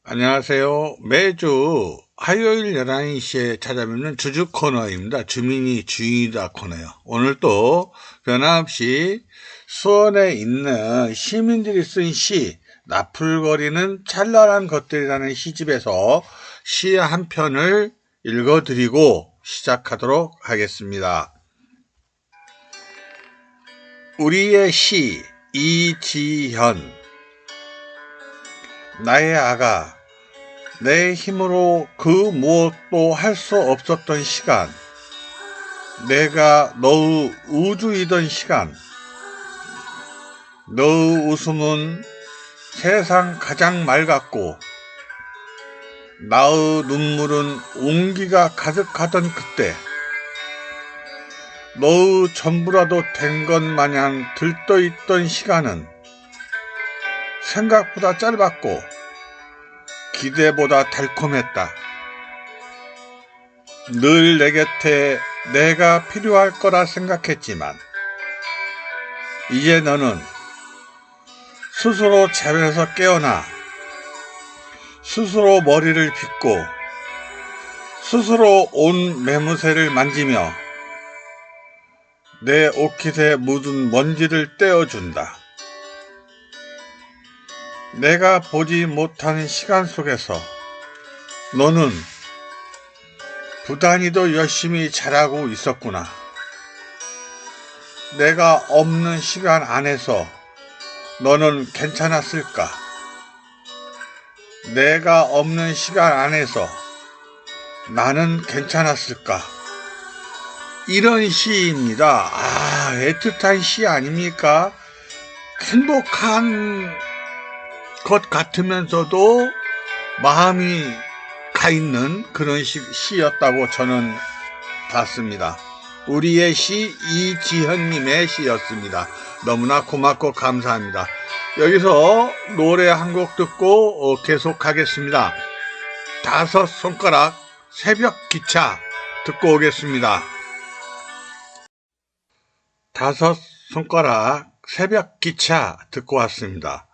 안녕하세요. 매주 화요일 11시에 찾아뵙는 주주 코너입니다. 주민이 주인이다 코너요. 오늘 또 변함없이 수원에 있는 시민들이 쓴 시, 나풀거리는 찬란한 것들이라는 시집에서 시 한 편을 읽어드리고 시작하도록 하겠습니다. 우리의 시, 이지현. 나의 아가, 내 힘으로 그 무엇도 할 수 없었던 시간, 내가 너의 우주이던 시간, 너의 웃음은 세상 가장 맑았고 나의 눈물은 온기가 가득하던 그때, 너의 전부라도 된 것 마냥 들떠있던 시간은 생각보다 짧았고 기대보다 달콤했다. 늘 내 곁에 내가 필요할 거라 생각했지만 이제 너는 스스로 잠에서 깨어나 스스로 머리를 빗고 스스로 온 매무새를 만지며 내 옷깃에 묻은 먼지를 떼어준다. 내가 보지 못한 시간 속에서 너는 부단히도 열심히 자라고 있었구나. 내가 없는 시간 안에서 너는 괜찮았을까? 내가 없는 시간 안에서 나는 괜찮았을까? 이런 시입니다. 애틋한 시 아닙니까? 행복한 것 같으면서도 마음이 가 있는 그런 시였다고 저는 봤습니다. 우리의 시 이지현님의 시였습니다. 너무나 고맙고 감사합니다. 여기서 노래 한 곡 듣고 계속하겠습니다. 다섯 손가락 새벽 기차 듣고 오겠습니다. 다섯 손가락 새벽 기차 듣고 왔습니다.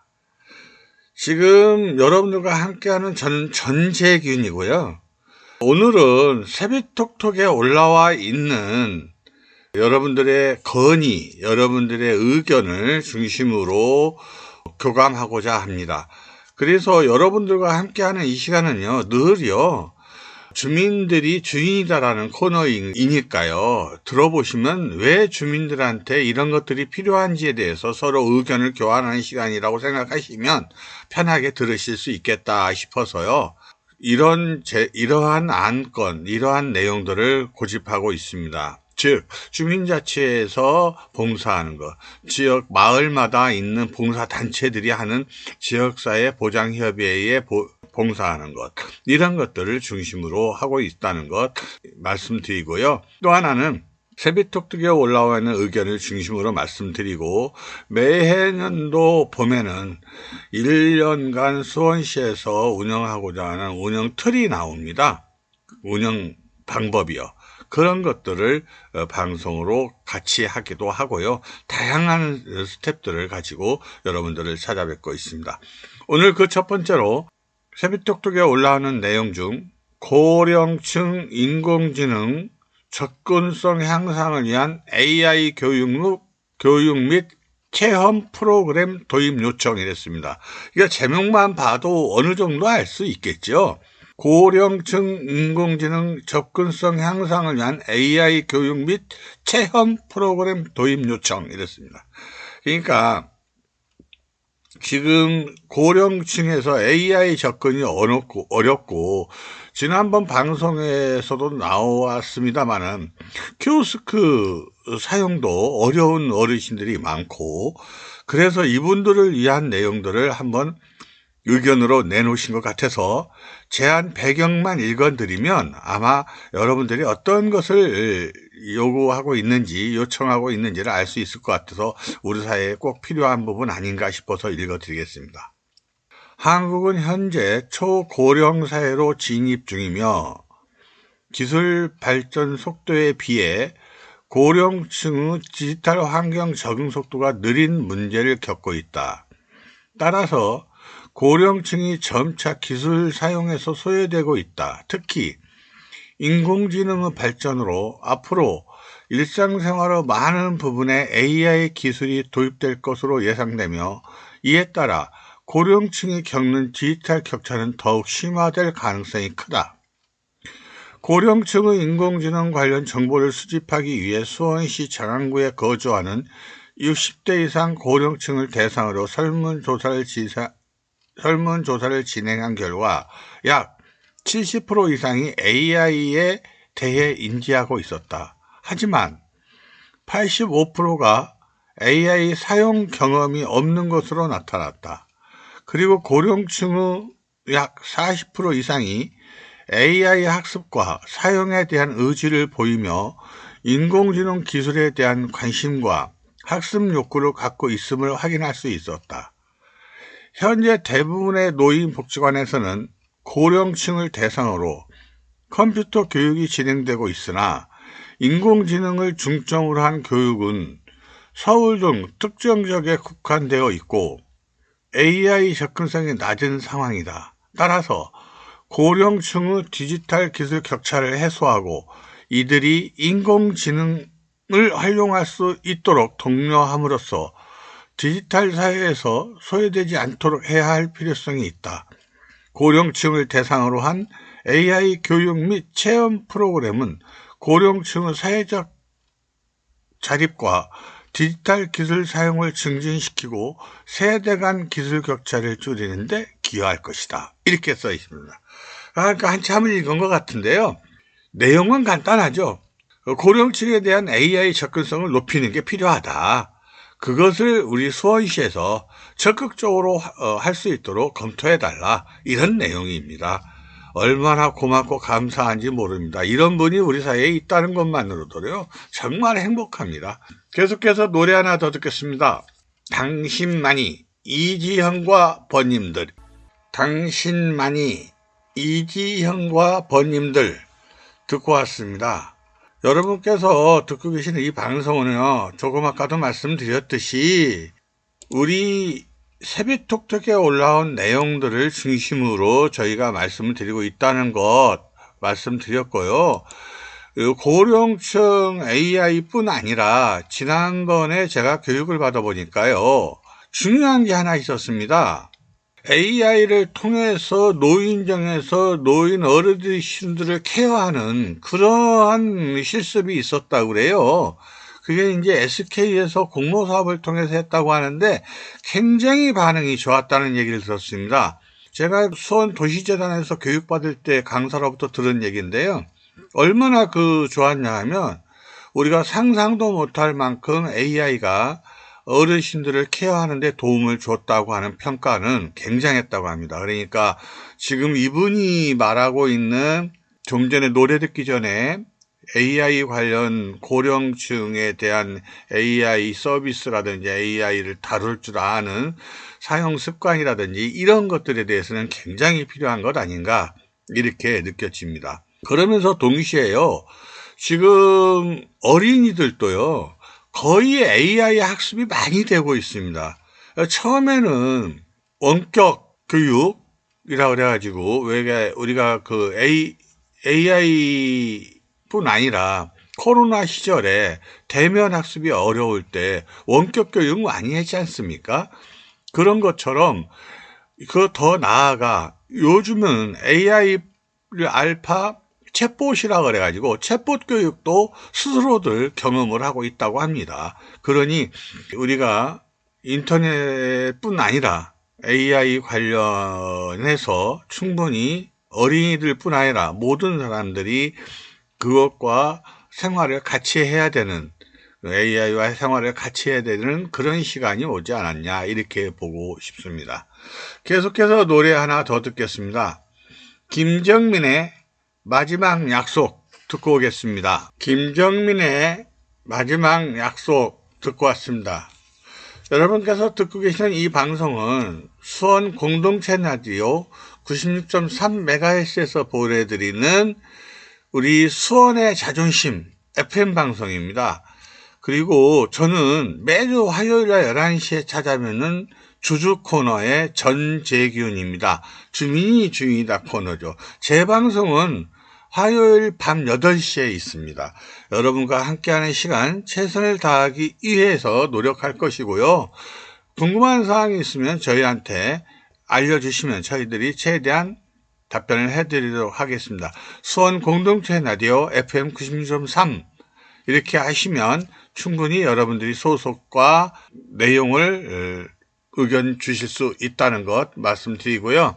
지금 여러분들과 함께하는 저는 전재균이고요. 오늘은 새벽톡톡에 올라와 있는 여러분들의 건의, 여러분들의 의견을 중심으로 교감하고자 합니다. 그래서 여러분들과 함께하는 이 시간은요, 늘요, 주민들이 주인이다라는 코너이니까요. 들어보시면 왜 주민들한테 이런 것들이 필요한지에 대해서 서로 의견을 교환하는 시간이라고 생각하시면 편하게 들으실 수 있겠다 싶어서요. 이러한 안건, 이러한 내용들을 고집하고 있습니다. 즉, 주민자치에서 봉사하는 것, 지역 마을마다 있는 봉사단체들이 하는 지역사회 보장협의회에 봉사하는 것, 이런 것들을 중심으로 하고 있다는 것 말씀드리고요. 또 하나는 새벽톡톡에 올라와 있는 의견을 중심으로 말씀드리고, 매해년도 봄에는 1년간 수원시에서 운영하고자 하는 운영 틀이 나옵니다. 운영 방법이요. 그런 것들을 방송으로 같이 하기도 하고요. 다양한 스텝들을 가지고 여러분들을 찾아뵙고 있습니다. 오늘 그 첫 번째로 새벽톡톡에 올라오는 내용 중 고령층 인공지능 접근성 향상을 위한 AI 교육 및 체험 프로그램 도입 요청이랬습니다. 이거 제목만 봐도 어느 정도 알 수 있겠죠. 고령층 인공지능 접근성 향상을 위한 AI 교육 및 체험 프로그램 도입 요청 이랬습니다. 그러니까 지금 고령층에서 AI 접근이 어렵고 지난번 방송에서도 나왔습니다만은 키오스크 사용도 어려운 어르신들이 많고, 그래서 이분들을 위한 내용들을 한번 의견으로 내놓으신 것 같아서 제안 배경만 읽어드리면 아마 여러분들이 어떤 것을 요구하고 있는지, 요청하고 있는지를 알 수 있을 것 같아서 우리 사회에 꼭 필요한 부분 아닌가 싶어서 읽어드리겠습니다. 한국은 현재 초고령 사회로 진입 중이며 기술 발전 속도에 비해 고령층의 디지털 환경 적응 속도가 느린 문제를 겪고 있다. 따라서 고령층이 점차 기술 사용에서 소외되고 있다. 특히 인공지능의 발전으로 앞으로 일상생활의 많은 부분에 AI 기술이 도입될 것으로 예상되며, 이에 따라 고령층이 겪는 디지털 격차는 더욱 심화될 가능성이 크다. 고령층의 인공지능 관련 정보를 수집하기 위해 수원시 장안구에 거주하는 60대 이상 고령층을 대상으로 설문조사를 진행한 결과 약 70% 이상이 AI에 대해 인지하고 있었다. 하지만 85%가 AI 사용 경험이 없는 것으로 나타났다. 그리고 고령층의 약 40% 이상이 AI 학습과 사용에 대한 의지를 보이며 인공지능 기술에 대한 관심과 학습 욕구를 갖고 있음을 확인할 수 있었다. 현재 대부분의 노인복지관에서는 고령층을 대상으로 컴퓨터 교육이 진행되고 있으나 인공지능을 중점으로 한 교육은 서울 등 특정 지역에 국한되어 있고 AI 접근성이 낮은 상황이다. 따라서 고령층의 디지털 기술 격차를 해소하고 이들이 인공지능을 활용할 수 있도록 독려함으로써 디지털 사회에서 소외되지 않도록 해야 할 필요성이 있다. 고령층을 대상으로 한 AI 교육 및 체험 프로그램은 고령층의 사회적 자립과 디지털 기술 사용을 증진시키고 세대 간 기술 격차를 줄이는 데 기여할 것이다. 이렇게 써 있습니다. 그러니까 한참을 읽은 것 같은데요. 내용은 간단하죠. 고령층에 대한 AI 접근성을 높이는 게 필요하다. 그것을 우리 수원시에서 적극적으로 할 수 있도록 검토해달라. 이런 내용입니다. 얼마나 고맙고 감사한지 모릅니다. 이런 분이 우리 사회에 있다는 것만으로도요, 정말 행복합니다. 계속해서 노래 하나 더 듣겠습니다. 당신만이, 이지형과 번님들. 당신만이, 이지형과 번님들 듣고 왔습니다. 여러분께서 듣고 계시는 이 방송은요, 조금 아까도 말씀드렸듯이 우리 세비톡톡에 올라온 내용들을 중심으로 저희가 말씀을 드리고 있다는 것 말씀드렸고요. 고령층 AI뿐 아니라 지난번에 제가 교육을 받아보니까요, 중요한 게 하나 있었습니다. AI를 통해서 노인정에서 노인 어르신들을 케어하는 그러한 실습이 있었다고 그래요. 그게 이제 SK에서 공모 사업을 통해서 했다고 하는데 굉장히 반응이 좋았다는 얘기를 들었습니다. 제가 수원 도시재단에서 교육받을 때 강사로부터 들은 얘기인데요. 얼마나 좋았냐 하면 우리가 상상도 못할 만큼 AI가 어르신들을 케어하는 데 도움을 줬다고 하는 평가는 굉장했다고 합니다. 그러니까 지금 이분이 말하고 있는, 좀 전에 노래 듣기 전에 AI 관련 고령층에 대한 AI 서비스라든지 AI를 다룰 줄 아는 사용 습관이라든지 이런 것들에 대해서는 굉장히 필요한 것 아닌가, 이렇게 느껴집니다. 그러면서 동시에요, 지금 어린이들도요, 거의 AI 학습이 많이 되고 있습니다. 처음에는 원격 교육이라고 그래가지고, 우리가 AI뿐 아니라 코로나 시절에 대면 학습이 어려울 때 원격 교육 많이 했지 않습니까? 그런 것처럼 더 나아가 요즘은 AI를 알파 챗봇이라 그래가지고 챗봇 교육도 스스로들 경험을 하고 있다고 합니다. 그러니 우리가 인터넷뿐 아니라 AI 관련해서 충분히 어린이들뿐 아니라 모든 사람들이 그것과 생활을 같이 해야 되는, AI와 생활을 같이 해야 되는 그런 시간이 오지 않았냐, 이렇게 보고 싶습니다. 계속해서 노래 하나 더 듣겠습니다. 김정민의 마지막 약속 듣고 오겠습니다. 김정민의 마지막 약속 듣고 왔습니다. 여러분께서 듣고 계시는 이 방송은 수원 공동체 라디오 96.3MHz에서 보내드리는 우리 수원의 자존심 FM 방송입니다. 그리고 저는 매주 화요일날 11시에 찾아뵙는 주주 코너의 전재균입니다. 주민이 주인이다 코너죠. 제 방송은 화요일 밤 8시에 있습니다. 여러분과 함께하는 시간 최선을 다하기 위해서 노력할 것이고요. 궁금한 사항이 있으면 저희한테 알려주시면 저희들이 최대한 답변을 해드리도록 하겠습니다. 수원 공동체 라디오 FM 96.3 이렇게 하시면 충분히 여러분들이 소속과 내용을 의견 주실 수 있다는 것 말씀드리고요.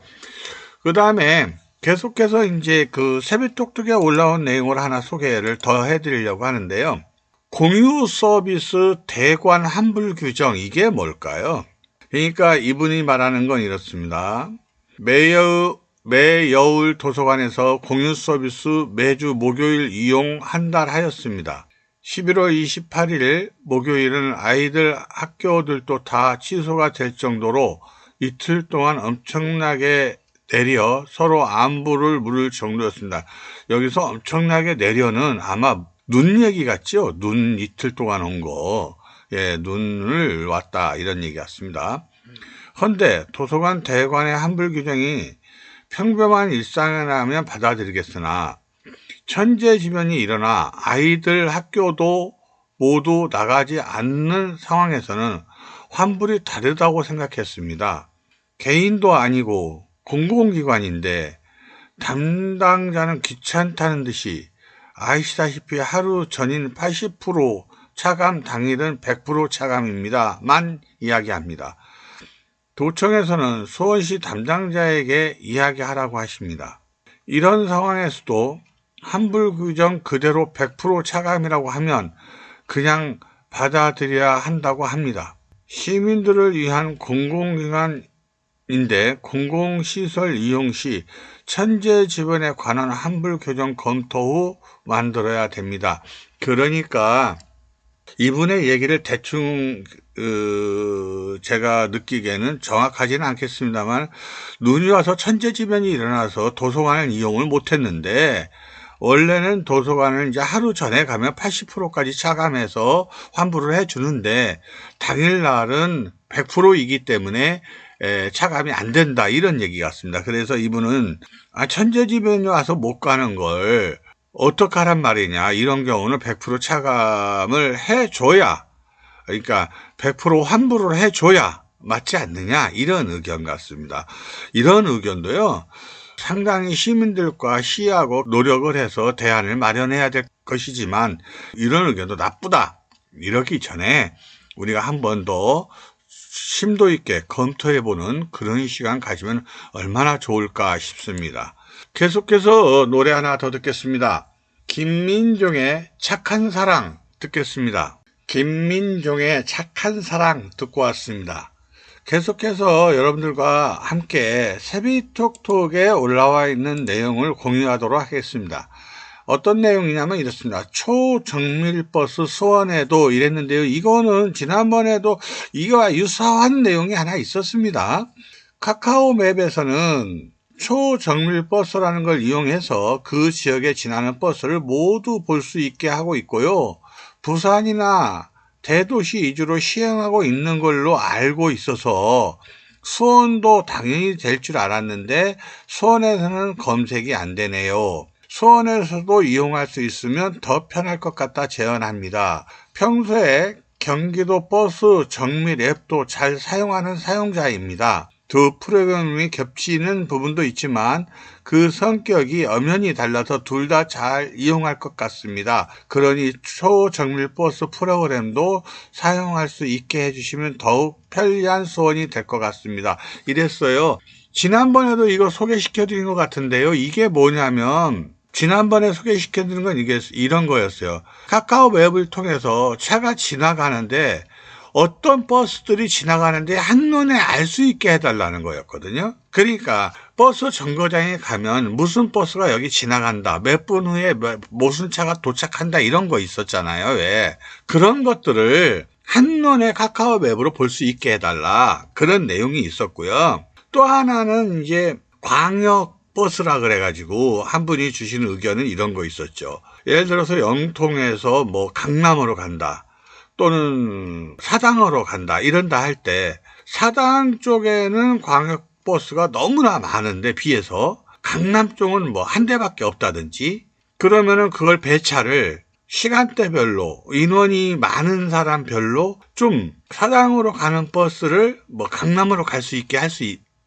그 다음에 계속해서 이제 그 세비톡톡에 올라온 내용을 하나 소개를 더 해드리려고 하는데요. 공유 서비스 대관 환불 규정, 이게 뭘까요? 그러니까 이분이 말하는 건 이렇습니다. 매여울 도서관에서 공유 서비스 매주 목요일 이용 한 달 하였습니다. 11월 28일 목요일은 아이들 학교들도 다 취소가 될 정도로 이틀 동안 엄청나게 내려 서로 안부를 물을 정도였습니다. 여기서 엄청나게 내려는 아마 눈 얘기 같죠? 눈 이틀 동안 온 거. 예, 눈을 왔다 이런 얘기 같습니다. 헌데 도서관 대관의 환불 규정이 평범한 일상이라면 받아들이겠으나 천재지변이 일어나 아이들 학교도 모두 나가지 않는 상황에서는 환불이 다르다고 생각했습니다. 개인도 아니고 공공기관인데 담당자는 귀찮다는 듯이 아시다시피 하루 전인 80% 차감, 당일은 100% 차감입니다만 이야기합니다. 도청에서는 수원시 담당자에게 이야기하라고 하십니다. 이런 상황에서도 환불 규정 그대로 100% 차감이라고 하면 그냥 받아들여야 한다고 합니다. 시민들을 위한 공공기관인데 공공시설 이용 시 천재지변에 관한 환불 규정 검토 후 만들어야 됩니다. 그러니까 이분의 얘기를 대충 제가 느끼기에는 정확하지는 않겠습니다만 눈이 와서 천재지변이 일어나서 도서관을 이용을 못했는데 원래는 도서관을 이제 하루 전에 가면 80%까지 차감해서 환불을 해주는데 당일날은 100%이기 때문에 차감이 안 된다 이런 얘기 같습니다. 그래서 이분은 천재지변이 와서 못 가는 걸 어떡하란 말이냐, 이런 경우는 100% 차감을 해줘야, 그러니까 100% 환불을 해줘야 맞지 않느냐 이런 의견 같습니다. 이런 의견도요 상당히 시민들과 시하고 노력을 해서 대안을 마련해야 될 것이지만 이런 의견도 나쁘다 이러기 전에 우리가 한 번 더 심도 있게 검토해보는 그런 시간 가지면 얼마나 좋을까 싶습니다. 계속해서 노래 하나 더 듣겠습니다. 김민종의 착한 사랑 듣겠습니다. 김민종의 착한 사랑 듣고 왔습니다. 계속해서 여러분들과 함께 세비톡톡에 올라와 있는 내용을 공유하도록 하겠습니다. 어떤 내용이냐면 이렇습니다. 초정밀버스 수원에도 이랬는데요. 이거는 지난번에도 이거와 유사한 내용이 하나 있었습니다. 카카오맵에서는 초정밀버스라는 걸 이용해서 그 지역에 지나는 버스를 모두 볼 수 있게 하고 있고요. 부산이나 대도시 위주로 시행하고 있는 걸로 알고 있어서 수원도 당연히 될 줄 알았는데 수원에서는 검색이 안 되네요. 수원에서도 이용할 수 있으면 더 편할 것 같다 제안합니다. 평소에 경기도 버스 정밀 앱도 잘 사용하는 사용자입니다. 두 프로그램이 겹치는 부분도 있지만 그 성격이 엄연히 달라서 둘 다 잘 이용할 것 같습니다. 그러니 초정밀 버스 프로그램도 사용할 수 있게 해주시면 더욱 편리한 수원이 될 것 같습니다. 이랬어요. 지난번에도 이거 소개시켜드린 것 같은데요. 이게 뭐냐면 지난번에 소개시켜드린 건 이게 이런 거였어요. 카카오 맵을 통해서 차가 지나가는데 어떤 버스들이 지나가는데 한눈에 알 수 있게 해달라는 거였거든요. 그러니까 버스 정거장에 가면 무슨 버스가 여기 지나간다, 몇 분 후에 무슨 차가 도착한다 이런 거 있었잖아요. 왜? 그런 것들을 한눈에 카카오 맵으로 볼 수 있게 해달라 그런 내용이 있었고요. 또 하나는 이제 광역 버스라 그래가지고 한 분이 주신 의견은 이런 거 있었죠. 예를 들어서 영통에서 뭐 강남으로 간다. 또는 사당으로 간다 이런다 할 때 사당 쪽에는 광역버스가 너무나 많은데 비해서 강남 쪽은 뭐 한 대밖에 없다든지 그러면은 그걸 배차를 시간대별로 인원이 많은 사람별로 좀 사당으로 가는 버스를 뭐 강남으로 갈 수 있게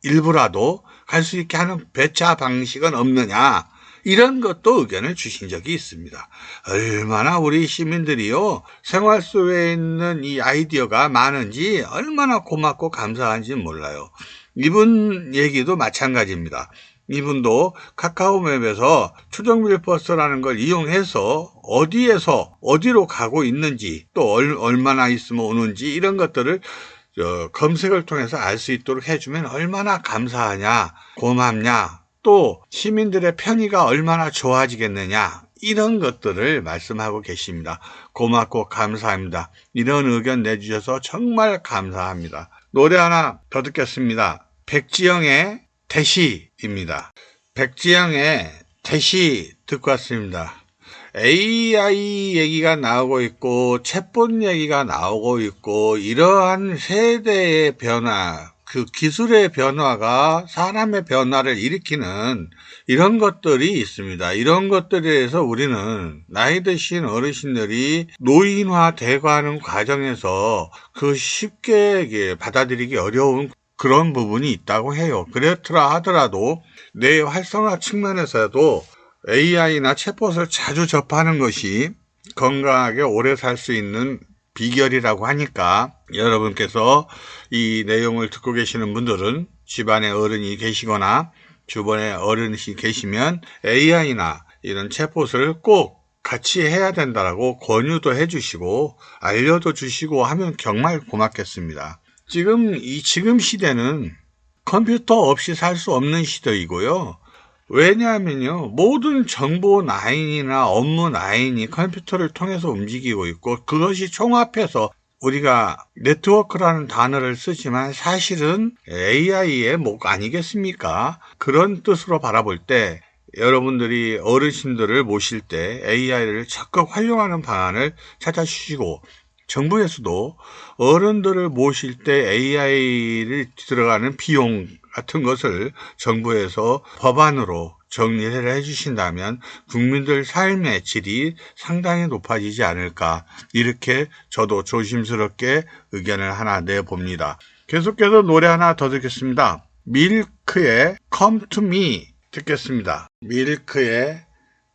일부라도 갈 수 있게 하는 배차 방식은 없느냐 이런 것도 의견을 주신 적이 있습니다. 얼마나 우리 시민들이요 생활 속에 있는 이 아이디어가 많은지 얼마나 고맙고 감사한지 몰라요. 이분 얘기도 마찬가지입니다. 이분도 카카오맵에서 초정밀버스라는 걸 이용해서 어디에서 어디로 가고 있는지 또 얼마나 있으면 오는지 이런 것들을 검색을 통해서 알 수 있도록 해주면 얼마나 감사하냐 고맙냐 또 시민들의 편의가 얼마나 좋아지겠느냐 이런 것들을 말씀하고 계십니다. 고맙고 감사합니다. 이런 의견 내주셔서 정말 감사합니다. 노래 하나 더 듣겠습니다. 백지영의 대시입니다. 백지영의 대시 듣고 왔습니다. AI 얘기가 나오고 있고 챗봇 얘기가 나오고 있고 이러한 세대의 변화 그 기술의 변화가 사람의 변화를 일으키는 이런 것들이 있습니다. 이런 것들에 대해서 우리는 나이 드신 어르신들이 노인화 돼가는 과정에서 그 쉽게 받아들이기 어려운 그런 부분이 있다고 해요. 그렇더라 하더라도 뇌 활성화 측면에서도 AI나 챗봇을 자주 접하는 것이 건강하게 오래 살 수 있는 비결이라고 하니까 여러분께서 이 내용을 듣고 계시는 분들은 집안에 어른이 계시거나 주변에 어른이 계시면 AI나 이런 챗봇을 꼭 같이 해야 된다라고 권유도 해주시고 알려도 주시고 하면 정말 고맙겠습니다. 지금 시대는 컴퓨터 없이 살 수 없는 시대이고요. 왜냐하면요, 모든 정보 라인이나 업무 라인이 컴퓨터를 통해서 움직이고 있고 그것이 총합해서 우리가 네트워크라는 단어를 쓰지만 사실은 AI의 목 아니겠습니까? 그런 뜻으로 바라볼 때 여러분들이 어르신들을 모실 때 AI를 적극 활용하는 방안을 찾아주시고 정부에서도 어른들을 모실 때 AI를 들어가는 비용 같은 것을 정부에서 법안으로 정리를 해주신다면 국민들 삶의 질이 상당히 높아지지 않을까 이렇게 저도 조심스럽게 의견을 하나 내봅니다. 계속해서 노래 하나 더 듣겠습니다. 밀크의 Come to Me 듣겠습니다. 밀크의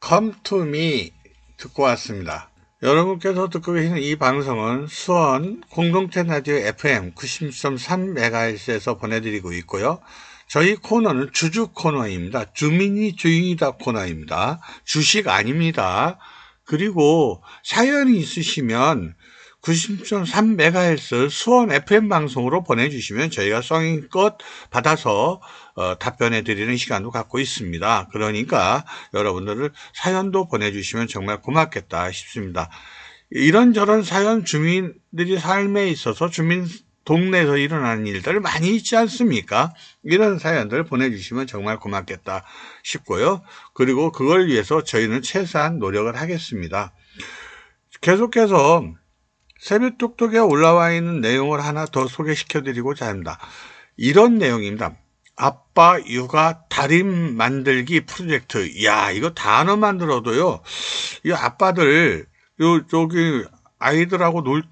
Come to Me 듣고 왔습니다. 여러분께서 듣고 계시는 이 방송은 수원 공동체 라디오 FM 90.3MHz에서 보내드리고 있고요. 저희 코너는 주주 코너입니다. 주민이 주인이다 코너입니다. 주식 아닙니다. 그리고 사연이 있으시면 90.3MHz 수원 FM 방송으로 보내주시면 저희가 성의껏 받아서 답변해 드리는 시간도 갖고 있습니다. 그러니까 여러분들 사연도 보내주시면 정말 고맙겠다 싶습니다. 이런저런 사연 주민들이 삶에 있어서 주민 동네에서 일어나는 일들 많이 있지 않습니까? 이런 사연들 보내주시면 정말 고맙겠다 싶고요. 그리고 그걸 위해서 저희는 최소한 노력을 하겠습니다. 계속해서 새벽톡톡에 올라와 있는 내용을 하나 더 소개시켜 드리고자 합니다. 이런 내용입니다. 아빠 육아 달인 만들기 프로젝트. 이야, 이거 단어만 들어도요, 이 아빠들, 저기 아이들하고 놀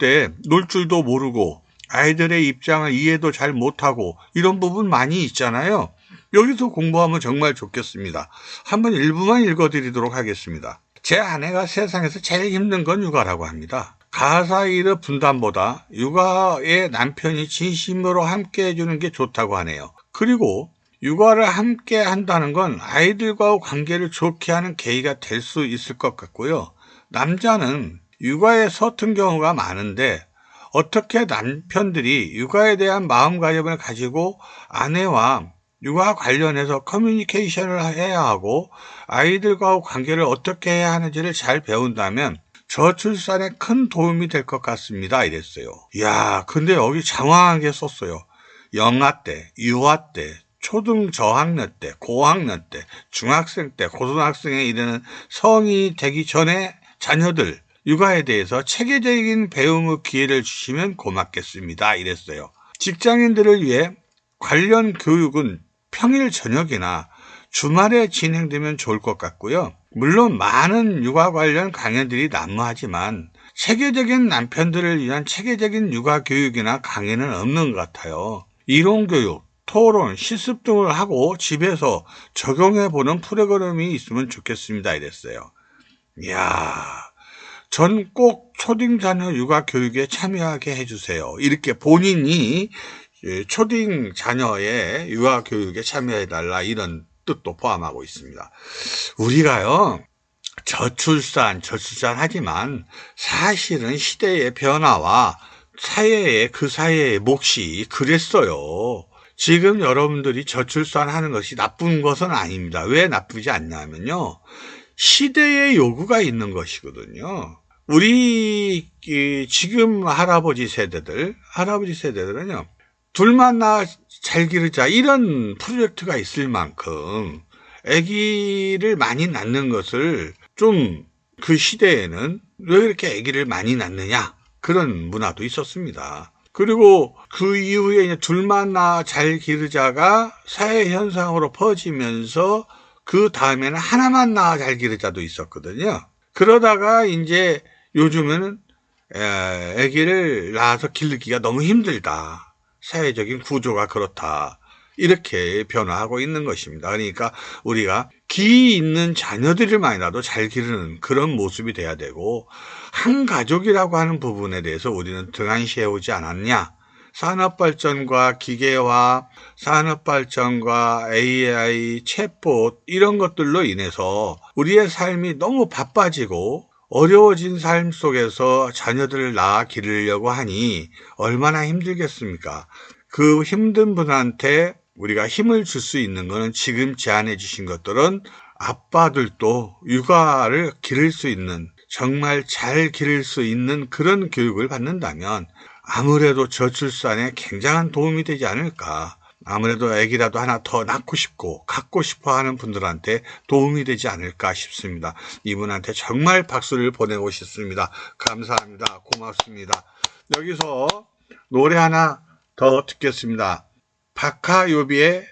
줄도 모르고, 아이들의 입장을 이해도 잘 못하고, 이런 부분 많이 있잖아요. 여기서 공부하면 정말 좋겠습니다. 한번 일부만 읽어드리도록 하겠습니다. 제 아내가 세상에서 제일 힘든 건 육아라고 합니다. 가사 일의 분담보다 육아에 남편이 진심으로 함께 해주는 게 좋다고 하네요. 그리고 육아를 함께 한다는 건 아이들과의 관계를 좋게 하는 계기가 될 수 있을 것 같고요. 남자는 육아에 서툰 경우가 많은데 어떻게 남편들이 육아에 대한 마음가짐을 가지고 아내와 육아 관련해서 커뮤니케이션을 해야 하고 아이들과의 관계를 어떻게 해야 하는지를 잘 배운다면 저출산에 큰 도움이 될 것 같습니다. 이랬어요. 이야, 근데 여기 장황하게 썼어요. 영아 때, 유아 때, 초등 저학년 때, 고학년 때, 중학생 때, 고등학생에 이르는 성인이 되기 전에 자녀들, 육아에 대해서 체계적인 배움의 기회를 주시면 고맙겠습니다. 이랬어요. 직장인들을 위해 관련 교육은 평일 저녁이나 주말에 진행되면 좋을 것 같고요. 물론 많은 육아 관련 강연들이 난무하지만 체계적인 남편들을 위한 체계적인 육아 교육이나 강의는 없는 것 같아요. 이론교육, 토론, 실습 등을 하고 집에서 적용해보는 프로그램이 있으면 좋겠습니다. 이랬어요. 이야, 전 꼭 초딩 자녀 육아 교육에 참여하게 해주세요. 이렇게 본인이 초딩 자녀의 육아 교육에 참여해달라 이런 뜻도 포함하고 있습니다. 우리가요, 저출산 하지만 사실은 시대의 변화와 그 사회의 몫이 그랬어요. 지금 여러분들이 저출산하는 것이 나쁜 것은 아닙니다. 왜 나쁘지 않냐면요, 시대의 요구가 있는 것이거든요. 우리 지금 할아버지 세대들은요, 둘만 낳아 잘 기르자 이런 프로젝트가 있을 만큼 아기를 많이 낳는 것을 좀 그 시대에는 왜 그렇게 아기를 많이 낳느냐 그런 문화도 있었습니다. 그리고 그 이후에 이제 둘만 낳아 잘 기르자가 사회 현상으로 퍼지면서 그 다음에는 하나만 낳아 잘 기르자도 있었거든요. 그러다가 이제 요즘에는 아기를 낳아서 기르기가 너무 힘들다. 사회적인 구조가 그렇다. 이렇게 변화하고 있는 것입니다. 그러니까 우리가 기 있는 자녀들만이라도 잘 기르는 그런 모습이 돼야 되고, 한 가족이라고 하는 부분에 대해서 우리는 등한시해오지 않았냐. 산업발전과 기계화, 산업발전과 AI, 챗봇 이런 것들로 인해서 우리의 삶이 너무 바빠지고 어려워진 삶 속에서 자녀들을 낳아 기르려고 하니 얼마나 힘들겠습니까? 그 힘든 분한테 우리가 힘을 줄 수 있는 것은 지금 제안해 주신 것들은 아빠들도 육아를 기를 수 있는, 정말 잘 기를 수 있는 그런 교육을 받는다면 아무래도 저출산에 굉장한 도움이 되지 않을까. 아무래도 아기라도 하나 더 낳고 싶고 갖고 싶어 하는 분들한테 도움이 되지 않을까 싶습니다. 이분한테 정말 박수를 보내고 싶습니다. 감사합니다. 고맙습니다. 여기서 노래 하나 더 듣겠습니다. 박하요비의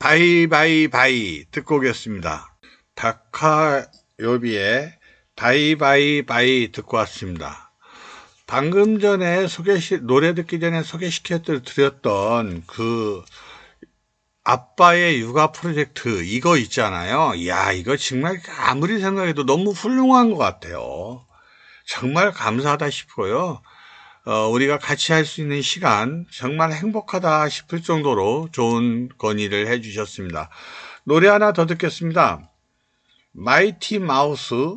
바이바이바이 듣고 오겠습니다. 박하요비의 바이바이바이 듣고 왔습니다. 방금 전에 노래 듣기 전에 소개시켜 드렸던 그 아빠의 육아 프로젝트 이거 있잖아요. 이야, 이거 정말 아무리 생각해도 너무 훌륭한 것 같아요. 정말 감사하다 싶고요. 우리가 같이 할 수 있는 시간 정말 행복하다 싶을 정도로 좋은 건의를 해주셨습니다. 노래 하나 더 듣겠습니다. 마이티 마우스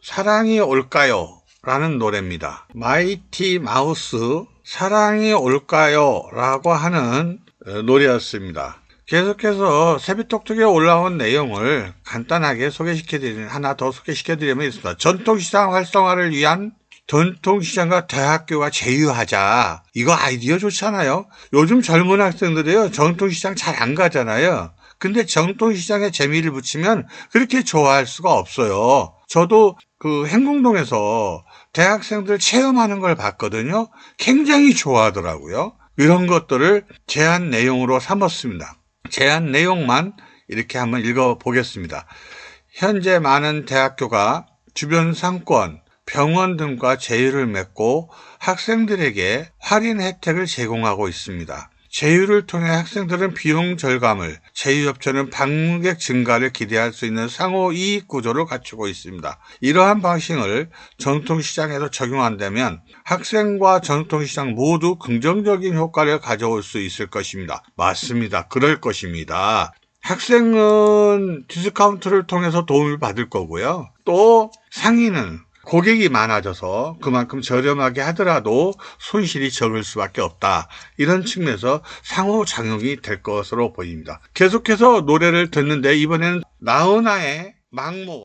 사랑이 올까요? 라는 노래입니다. 마이티 마우스 사랑이 올까요? 라고 하는 노래였습니다. 계속해서 세비톡톡에 올라온 내용을 간단하게 하나 더 소개시켜드리면 있습니다. 전통시장 활성화를 위한 전통시장과 대학교가 제휴하자. 이거 아이디어 좋잖아요. 요즘 젊은 학생들이요, 전통시장 잘 안 가잖아요. 근데 전통시장에 재미를 붙이면 그렇게 좋아할 수가 없어요. 저도 그 행궁동에서 대학생들 체험하는 걸 봤거든요. 굉장히 좋아하더라고요. 이런 것들을 제안 내용으로 삼았습니다. 제안 내용만 이렇게 한번 읽어보겠습니다. 현재 많은 대학교가 주변 상권, 병원 등과 제휴를 맺고 학생들에게 할인 혜택을 제공하고 있습니다. 제휴를 통해 학생들은 비용 절감을, 제휴업체는 방문객 증가를 기대할 수 있는 상호 이익 구조를 갖추고 있습니다. 이러한 방식을 전통시장에도 적용한다면 학생과 전통시장 모두 긍정적인 효과를 가져올 수 있을 것입니다. 맞습니다. 그럴 것입니다. 학생은 디스카운트를 통해서 도움을 받을 거고요. 또 상인은 고객이 많아져서 그만큼 저렴하게 하더라도 손실이 적을 수밖에 없다. 이런 측면에서 상호작용이 될 것으로 보입니다. 계속해서 노래를 듣는데 이번에는 나훈아의 망모